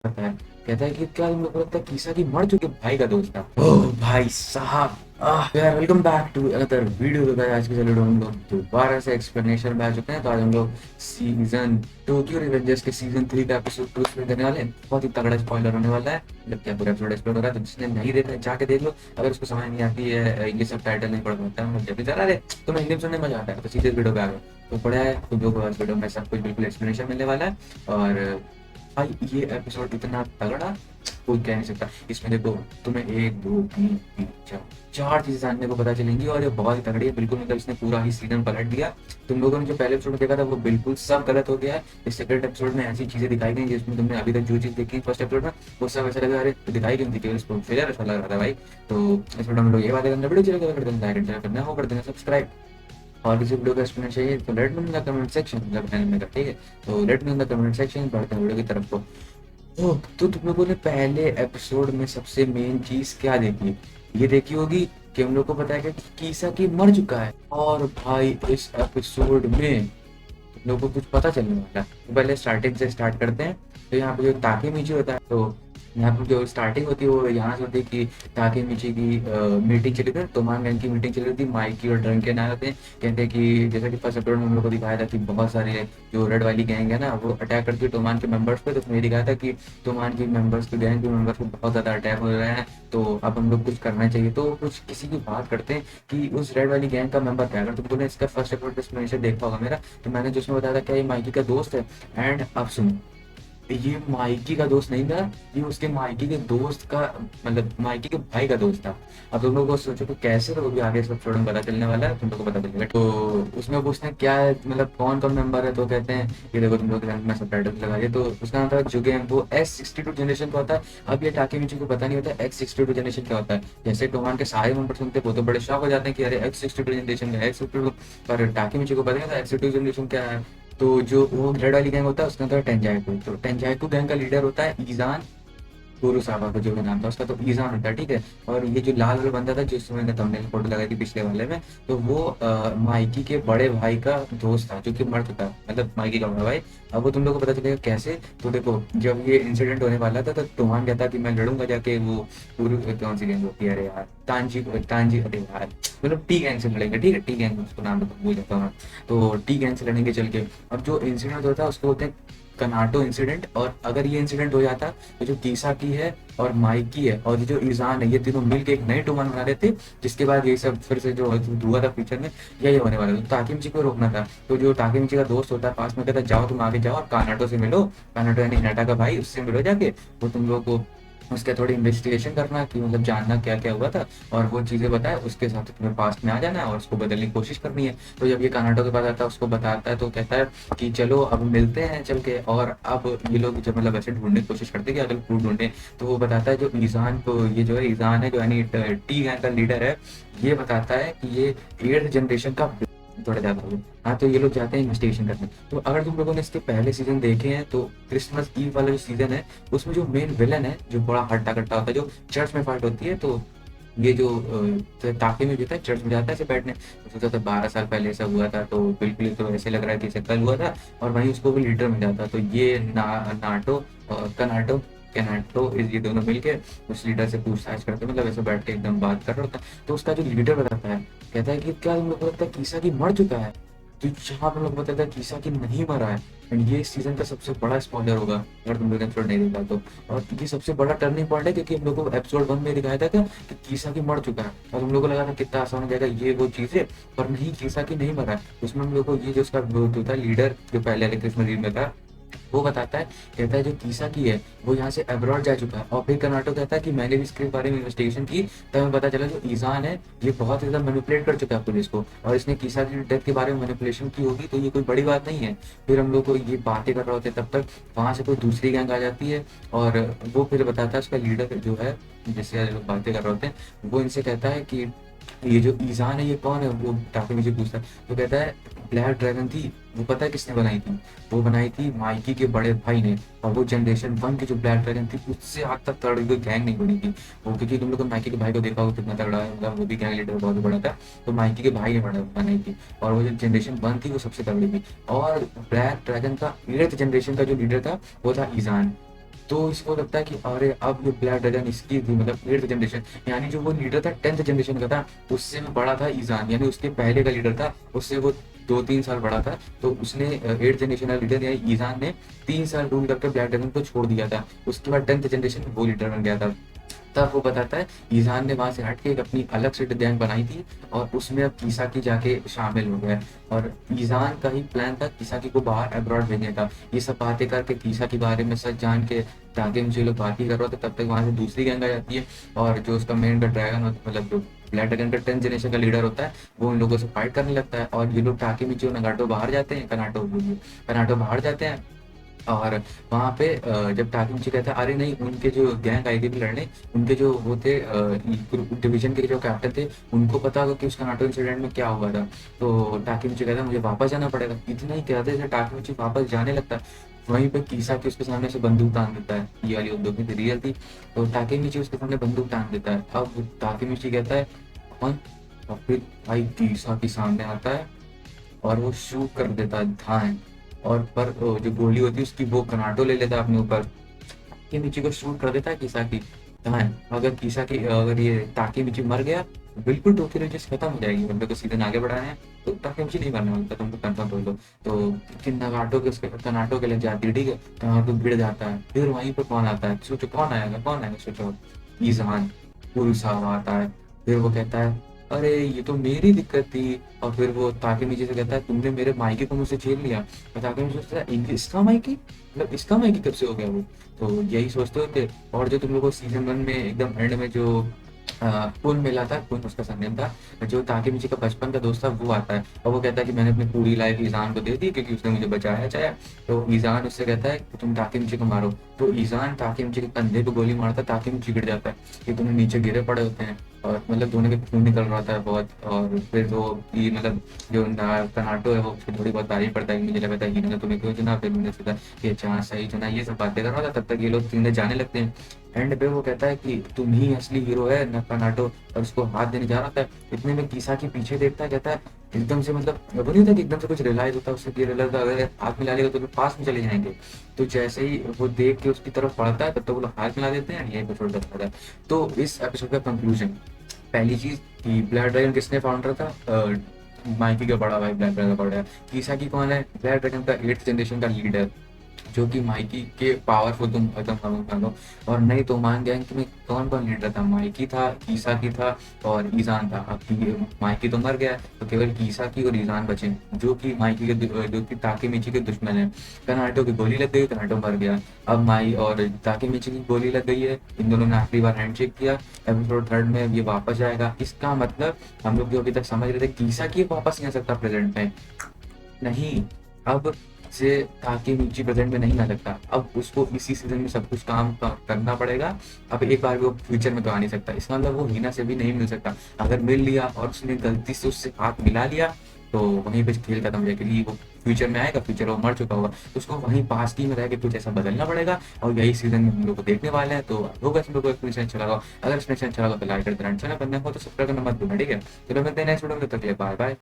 पता है। कहता है कि क्या तुम लोग को लगता है कीसा की मर चुके भाई का दोस्त था। ओह भाई साहब। यार welcome back to another video. तो गाइस आज की वीडियो हम लोग दोबारा से एक्सप्लेनेशन में आ चुके हैं। तो आज हम लोग सीजन टोक्यो रिवेंजर्स के सीजन 3 का एपिसोड 2 एक्सप्लेन करने वाले हैं। बहुत ही तगड़ा स्पॉइलर होने वाला है, मतलब क्या पूरा एपिसोड एक्सप्लोर हो रहा है। तो जिसने नहीं देखा है जाके देख लो। अगर उसको समझ नहीं आती है, इंग्लिश सब टाइटल नहीं पढ़ पाता है, जब भी जरा रे तो मैं हिंदी में सुनने में मजा आता है, तो सीधे वीडियो पे आ गए तो पढ़ा है। तुम लोग को आज वीडियो में सब कुछ बिल्कुल एक्सप्लेनेशन मिलने वाला है। और भाई ये एपिसोड इतना तगड़ा कोई कह नहीं सकता। इसमें देखो तुम्हें एक दो तीन तीन चार चार चीजें जानने को पता चलेंगी और ये बहुत ही तगड़ी है बिल्कुल। मतलब इसने पूरा ही सीजन पलट दिया। तुम लोगों ने जो पहले एपिसोड में देखा था वो बिल्कुल सब गलत हो गया है। इस सेकंड एपिसोड में ऐसी चीजें दिखाई गई जिसमें तुमने अभी तक जो चीज देखी फर्स्ट एपिसोड में वो सब ऐसा लगा अरे तो दिखाई क्यों थी, केवल इसको फेलियर ऐसा लग रहा था भाई। तो इस वीडियो में लोग ये बातें करना वीडियो चलेगा, कर देना लाइक शेयर करना हो, कर देना सब्सक्राइब। और किसी वीडियो का एक्सप्लेनेशन चाहिए तो let me in the comment section, मतलब चैनल में ठीक है। तो let me in the comment section, बढ़ते हैं वीडियो की तरफ को। ओह! तो तुम लोगों ने पहले एपिसोड में सबसे मेन चीज़ क्या देखी? ये देखी होगी कि हम लोग को पता है कि किसाकी मर चुका है। और भाई इस एपिसोड में तुम लोगों को कुछ पता चलने वाला है। तो पहले स्टार्टिंग से स्टार्ट करते हैं। तो यहाँ पे जो ताकेमिची होता है, तो यहाँ पे जो स्टार्टिंग होती है वो यहाँ से होती है कि ताकेमिची की मीटिंग चली थी, तोमान गैंग की मीटिंग चली थी। माइकी और ड्रंकन आए होते हैं। कहते हैं कि जैसा कि फर्स्ट एपिसोड में हम लोग को दिखाया था कि बहुत सारे जो रेड वाली गैंग है ना वो अटैक करती है टोमान के मेंबर्स पे। तो उसमें ये दिखाया था कि टोमान की मेंबर्स के गैंग के मेंबर्स को बहुत ज़्यादा अटैक हो रहे हैं, तो अब हम लोग कुछ करना चाहिए। तो कुछ किसी की बात करते हैं कि उस रेड वाली गैंग का मेंबर क्या है। अगर तुमने इसका फर्स्ट एपिसोड एक्सप्लेनेशन देखा होगा मेरा, तो मैंने जिसमें बताया था क्या ये माइकी का दोस्त है। एंड अब सुनो, ये माइकी का दोस्त नहीं था, ये उसके माइकी के दोस्त का, मतलब माइकी के भाई का दोस्त था। अब तुम लोग को सोचो कि कैसे, तो वो भी आगे सब छोड़ने पता चलने वाला है, तुम लोग को पता चलेगा। तो उसमें पूछते हैं क्या है, मतलब कौन कौन मेंबर है, तो कहते हैं ये देखो तुम लोग में सब टाइटल लगा दिए। तो उसका नाम था जुगेन, वो S62 जनरेशन का होता है। अब ये टाकेमिची को पता नहीं होता X62 जनरेशन क्या होता है। जैसे टोमान के सारे मेंबर सुनते हैं वो तो बड़े शॉक हो जाते हैं कि अरे X62 जनरेशन का X62, पर टाकेमिची को पता नहीं होता X62 जनरेशन क्या है। तो जो वो रेड वाली गैंग होता है उसका होता है टेंजाइको। तो टेंजाइको गैंग का लीडर होता है ईजान कुरोसावा का, जो भी नाम था उसका, तो ईजान होता है ठीक है। और ये जो लाल वाला बंदा था जिसमें मैंने थंबनेल फोटो लगाई थी पिछले वाले में, तो वो माइकी के बड़े भाई का दोस्त था जो कि मर चुका है, मतलब माइकी का बड़ा भाई। अब वो तुम लोग को पता चलेगा कैसे। तो देखो जब ये इंसिडेंट होने वाला था तो तुमान कहता कि मैं लड़ूंगा जाके वो पूरी कौन सी गैंग होती है, अरे यार तांजी तांजी, अरे यार मतलब टी गैंग से लड़ेंगे, ठीक है टी गैंग उसको नाम भूल जाता हूँ मैं। तो टी गैंग से लड़ेंगे चल के। और जो इंसिडेंट होता है उसको बोलते हैं कनाटो इंसिडेंट। और अगर ये इंसिडेंट हो जाता तो जो कीसा की है और माइकी है और ये जो ईजान है ये तीनों मिलके एक नई टूर्नामेंट बना लेते, जिसके बाद ये सब फिर से जो हुआ था फ्यूचर में यही होने वाला था। तो ताकिमिची को रोकना था। तो जो ताकिमिची का दोस्त होता है पास में, कहता है जाओ तुम आगे जाओ और कानाटो से मिलो। कानाटो यानी हिनाटा का भाई, उससे मिलो जाके। वो तुम लोगों को उसका थोड़ी इन्वेस्टिगेशन करना कि मतलब जानना क्या क्या हुआ था और वो चीज़ें बताए, उसके हिसाब से तुम्हें पास्ट में आ जाना है और उसको बदलने की कोशिश करनी है। तो जब ये कानाटो के पास आता है उसको बताता है तो कहता है कि चलो अब मिलते हैं चल के। और अब ये लोग जब मतलब ऐसे ढूंढने की कोशिश करते हैं कि अगर क्लू ढूंढे, तो वो बताता है जो ईजान को, ये जो है ईजान है जो यानी टी गैंग का लीडर है, ये बताता है कि ये 8th जनरेशन का थोड़ा ज़्यादा हो गया। हाँ तो ये लोग जाते हैं इन्वेस्टिगेशन करने। तो अगर तुम लोगों ने इसके पहले सीजन देखे हैं तो क्रिसमस ईव वाला जो सीजन है उसमें जो मेन विलन है जो बड़ा हट्टा कट्टा होता है, जो चर्च में फाइट होती है, तो ये जो ताकि में जो था चर्च में जाता है ऐसे बैठने। तो सोचा था 12 साल पहले ऐसा हुआ था, तो बिल्कुल ही तो ऐसे लग रहा है कि ऐसे कल हुआ था। और वहीं उसको भी लीडर मिल जाता। तो ये नाटो और कनाटो कैनाटो इस ये दोनों मिलके उस लीडर से पूछताछ करते हैं, मतलब ऐसे बैठ के एकदम बात कर रहा होता है। तो उसका जो लीडर बताता है, कहता है कि क्या तुम लोग को लगता है कीसा की मर चुका है। तो जहाँ पे लोग बताता है कीसा की नहीं मरा है। एंड ये सीजन का सबसे बड़ा स्पॉइलर होगा अगर तुम लोग एपिसोड नहीं देखा तो। और ये सबसे बड़ा टर्निंग पॉइंट है क्योंकि हम लोग को एपिसोड 1 में दिखाया था क्या कि कीसा की मर चुका है। और हम लोग को लगा था कितना आसान हो जाएगा ये वो चीजें, पर नहीं कीसा की नहीं मरा है। उसमें हम लोग को ये जो उसका जो था लीडर जो पहले वाले क्रिसमस ईव में था वो बताता है। कहता है जो कीसा की है वो यहाँ से अब्रॉड जा चुका है। और फिर कर्नाटक कहता है कि मैंने भी इसके बारे में इन्वेस्टिगेशन की, तब हमें पता चला जो ईजान है ये बहुत ज़्यादा मैनिपुलेट कर चुका है पुलिस को, और इसने कीसा की डेथ के बारे में मैनिपुलेशन की होगी, तो ये कोई बड़ी बात नहीं है। फिर हम लोग को ये बातें कर रहे होते तब तक वहाँ से कोई दूसरी गैंग आ जाती है। और वो फिर बताता है उसका लीडर जो है जिससे लोग बातें कर रहे होते हैं, वो इनसे कहता है कि ये जो ईजान है ये कौन है। वो टाके मुझे पूछता है तो कहता है ब्लैक ड्रैगन थी, वो पता है किसने बनाई थी, वो बनाई थी माइकी के बड़े भाई ने। और वो जनरेशन 1 की जो ब्लैक ड्रैगन थी उससे आज तक तगड़ी कोई गैंग नहीं बनी थी। वो क्योंकि तुम लोग को माइकी के भाई को देखा होगा कितना तगड़ा है, मतलब वो भी गैंग लीडर बहुत बड़ा था। तो माइकी के भाई ने बनाई थी। और वो जो जनरेशन 1 थी वो सबसे तगड़ी थी। और ब्लैक ड्रैगन का 8th जनरेशन का जो लीडर था वो था ईजान। तो इसको लगता है कि अरे अब ये ब्लैक ड्रैगन इसकी थी, मतलब 8th जनरेशन, यानी जो वो लीडर था 10th जनरेशन का था, उससे भी बड़ा था ईजान, यानी उसके पहले का लीडर था, उससे वो 2-3 साल बड़ा था। तो उसने 8th जनरेशन का लीडर यानी ईजान ने 3 साल रूल करके ब्लैक ड्रैगन को छोड़ दिया था। उसके बाद 10th जनरेशन में वो लीडर बन गया था। तब वो बताता है ईजान ने वहां से हट के एक अपनी अलग से गैंग बनाई थी, और उसमें अब किसाकी जाके शामिल हो गया। और ईजान का ही प्लान था किसाकी को बाहर अब्रॉड भेजने का। ये सब बातें करके किसा के बारे में सच जान के ताकि मुझे लोग बात ही कर रहे थे, तब तक वहां से दूसरी गैंग आ जाती है। और जो उसका मेन का ड्रैगन होता, मतलब जो ब्लैक ड्रैगन का 10th जनरेशन का लीडर होता है, वो उन लोगों से फाइट करने लगता है। और ये लोग टाके मिची नगाटो बाहर जाते हैं, कनाटो बाहर जाते हैं। और वहाँ पे जब टाकिमिची कहता है अरे नहीं, उनके जो गैंग आई थी भी लड़ने, उनके जो वो थे डिवीजन के जो कैप्टन थे, उनको पता होगा कि उस कर्नाटक इंसिडेंट में क्या हुआ था। तो टाकिमिची कहता है मुझे वापस जाना पड़ेगा। इतना ही कहते थे टाकिमिची वापस जाने लगता है, वहीं पे कीसा के उसके सामने से बंदूक तान देता है। ये वाली बंदूक थी रियल थी। तो टाकिमिची उसके सामने बंदूक तान देता है। अब टाकिमिची कहता है कौन? और फिर भाई कीसा के सामने आता है और वो शूट कर देता है धाए। और पर जो गोली होती है उसकी वो कर्नाटो ले लेता है अपने ऊपर, के नीचे को शूट कर देता है कीसा की धाए। अगर कीसा की अगर ये ताकि मिची मर गया तो बिल्कुल टोक्यो रेंजर्स खत्म हो जाएगी, बंदे को सीधे आगे बढ़ाने हैं। तो ताकि मिची नहीं मरने वाला, तुमको कंफर्म बोल दो। तो फिर नगाटो के उसके कर्नाटो के लिए जाती है, ठीक है। कर्नाटो भिड़ जाता है। फिर वहीं पर कौन आता है, सोचो कौन आएगा सोचो। ईजान कुरुसावा आता है। फिर वो कहता है अरे ये तो मेरी दिक्कत थी। और फिर वो ताकेमिची से कहता है तुमने मेरे मायके को मुझसे छीन लिया। और ताकेमिची सोचता है इसका मायके, मतलब इसका मायके कब से हो गया वो। तो यही सोचते होते। और जो तुम लोग को सीजन 1 में एकदम एंड में जो कुन मिला था, कुन उसका सरनेम था, जो ताकेमिची का बचपन का दोस्त था, वो आता है। और वो कहता है कि मैंने अपनी पूरी लाइफ ईजान को दे दी क्योंकि उसने मुझे बचाया चाहे। तो ईजान उससे कहता है कि तुम ताकेमिची को मारो। तो ईजान ताकेमिची के कंधे पे गोली मारता है, ताकेमिची गिर जाता है। ये दोनों नीचे गिरे पड़े होते हैं, और मतलब दोनों के खून निकल रहा था बहुत। और फिर वो ये मतलब जो कर्नाटो है वो उसकी थोड़ी बहुत तारीफ करता है कि मुझे लगा था इन्होंने तुम्हें क्यों चुना, फिर मैंने सोचा कि अच्छा सही चुना, ये सब बातें कर रहा था। तब तक ये लोग तीनों जाने लगते हैं। एंड पे वो कहता है कि तुम ही असली हीरो है न कर्नाटो, और उसको हाथ देने जा रहा था। इतने में कीसा के पीछे देखता है, कहता है एकदम से, मतलब वो नहीं होता कि एकदम से कुछ रियलाइज होता है उससे कि रियलाइज अगर हाथ मिला लेगा तो लोग पास में चले जाएंगे। तो जैसे ही वो देख के उसकी तरफ बढ़ता है, तब तक वो लोग हाथ मिला देते हैं, यही एपिसोड बताता है। तो इस एपिसोड का कंक्लूजन, पहली चीज कि ब्लैक ड्रैगन किसने फाउंडर था, माइकी का बड़ा भाई ब्लैक ड्रैगन का बड़ा है। किसाकी कौन है, ब्लैक ड्रैगन का 8th जनरेशन का लीडर, जो कि माइकी के पावरफुल तुम एकदम मानो। और नहीं तो मान गैंग में कौन कौन लीडर था, माइकी था, कीसाकी था और ईजान था। अब माइकी तो मर गया है, तो केवल कीसाकी और ईजान बचे, जो कि माइकी के जो कि ताकेमिची के दुश्मन है। कर्नाटो की गोली लग गई, कर्नाटो मर गया। अब माई और ताकेमिची की गोली लग गई है, इन दोनों ने आखिरी बार हैंडशेक किया। एपिसोड 3 में ये वापस जाएगा। इसका मतलब हम लोग जो अभी तक समझ रहे थे कीसाकी वापस नहीं आ सकता प्रेजेंट में, नहीं। अब से ताकि नीचे प्रेजेंट में नहीं आ सकता, अब उसको इसी सीजन में सब कुछ काम करना पड़ेगा। अब एक बार वो फ्यूचर में तो आ नहीं सकता, इसका मतलब वो हीना से भी नहीं मिल सकता। अगर मिल लिया और उसने गलती से उससे हाथ मिला लिया तो वहीं पे खेल खत्म हो जाएगा, क्योंकि वो फ्यूचर में आएगा, फ्यूचर वो मर चुका होगा, तो उसको वहीं पास ही में रह के कुछ ऐसा बदलना पड़ेगा। और यही सीजन में हम लोग को देखने वाले हैं। तो होगा हम लोग को एक्सपीरियंस अच्छा लगा। अगर एक्सपीरियंस अच्छा लगा तो लाइक कर देना, चैनल बनने को तो सब्सक्राइब करना मत भूलना, ठीक है। चलो मिलते हैं नेक्स्ट वीडियो में, तब तक के लिए बाय बाय।